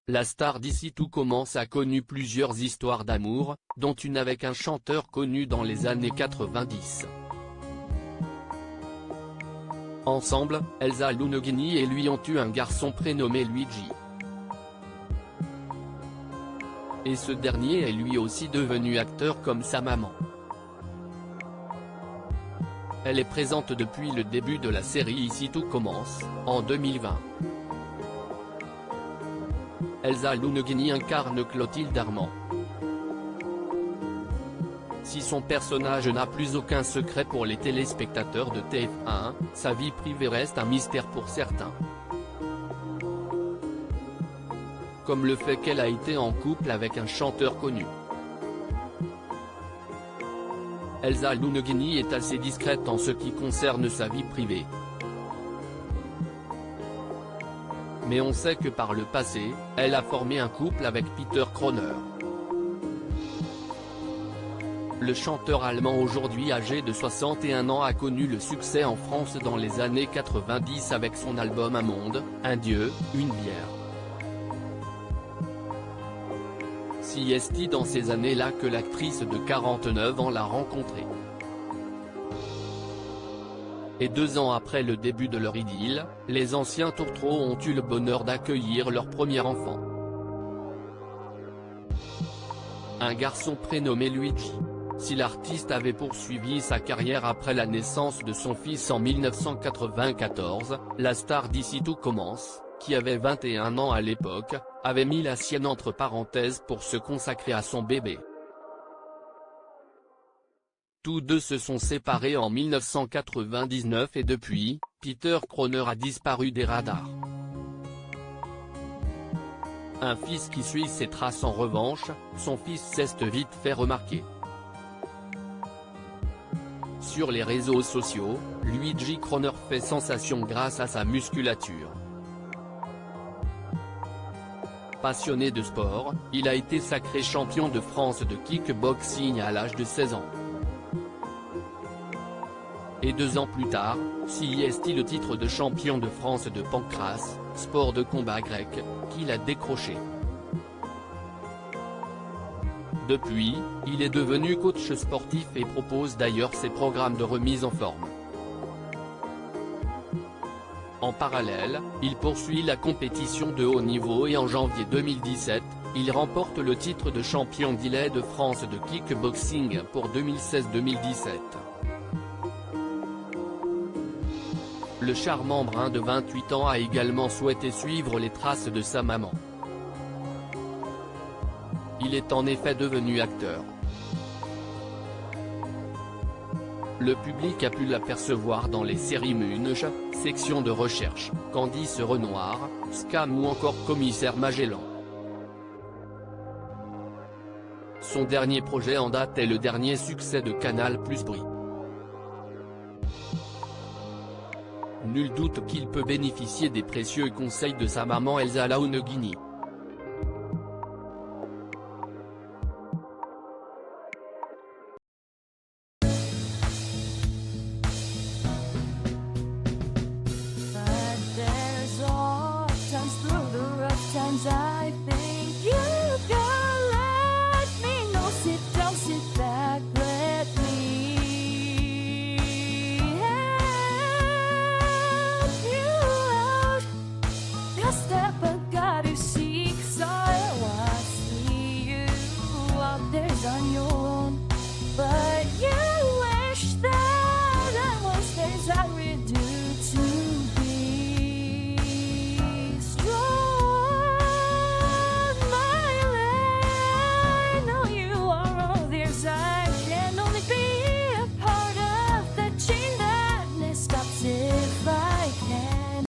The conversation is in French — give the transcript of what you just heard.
la star d'Ici Tout Commence a connu plusieurs histoires d'amour, dont une avec un chanteur connu dans les années 90. Ensemble, Elsa Lunogini et lui ont eu un garçon prénommé Luigi. Et ce dernier est lui aussi devenu acteur comme sa maman. Elle est présente depuis le début de la série Ici Tout Commence, en 2020. Elsa Lunogini incarne Clotilde Armand. Si son personnage n'a plus aucun secret pour les téléspectateurs de TF1, sa vie privée reste un mystère pour certains. Comme le fait qu'elle a été en couple avec un chanteur connu. Elsa Lunogini est assez discrète en ce qui concerne sa vie privée. Mais on sait que par le passé, elle a formé un couple avec Peter Kroner. Le chanteur allemand aujourd'hui âgé de 61 ans a connu le succès en France dans les années 90 avec son album Un monde, un dieu, une bière. Si est-il dans ces années-là que l'actrice de 49 ans l'a rencontré. Et 2 ans après le début de leur idylle, les anciens tourtereaux ont eu le bonheur d'accueillir leur premier enfant. Un garçon prénommé Luigi. Si l'artiste avait poursuivi sa carrière après la naissance de son fils en 1994, la star d'Ici Tout Commence, qui avait 21 ans à l'époque, avait mis la sienne entre parenthèses pour se consacrer à son bébé. Tous deux se sont séparés en 1999 et depuis, Peter Kroner a disparu des radars. Un fils qui suit ses traces en revanche, son fils s'est vite fait remarquer. Sur les réseaux sociaux, Luigi Kroner fait sensation grâce à sa musculature. Passionné de sport, il a été sacré champion de France de kickboxing à l'âge de 16 ans. Et 2 ans plus tard, s'y est-il le titre de champion de France de pancrace, sport de combat grec, qu'il a décroché. Depuis, il est devenu coach sportif et propose d'ailleurs ses programmes de remise en forme. En parallèle, il poursuit la compétition de haut niveau et en janvier 2017, il remporte le titre de champion d'Île-de-France de kickboxing pour 2016-2017. Le charmant brun de 28 ans a également souhaité suivre les traces de sa maman. Il est en effet devenu acteur. Le public a pu l'apercevoir dans les séries Munch, Section de recherche, Candice Renoir, Scam ou encore Commissaire Magellan. Son dernier projet en date est le dernier succès de Canal+ Brie. Nul doute qu'il peut bénéficier des précieux conseils de sa maman Elsa Lunogini.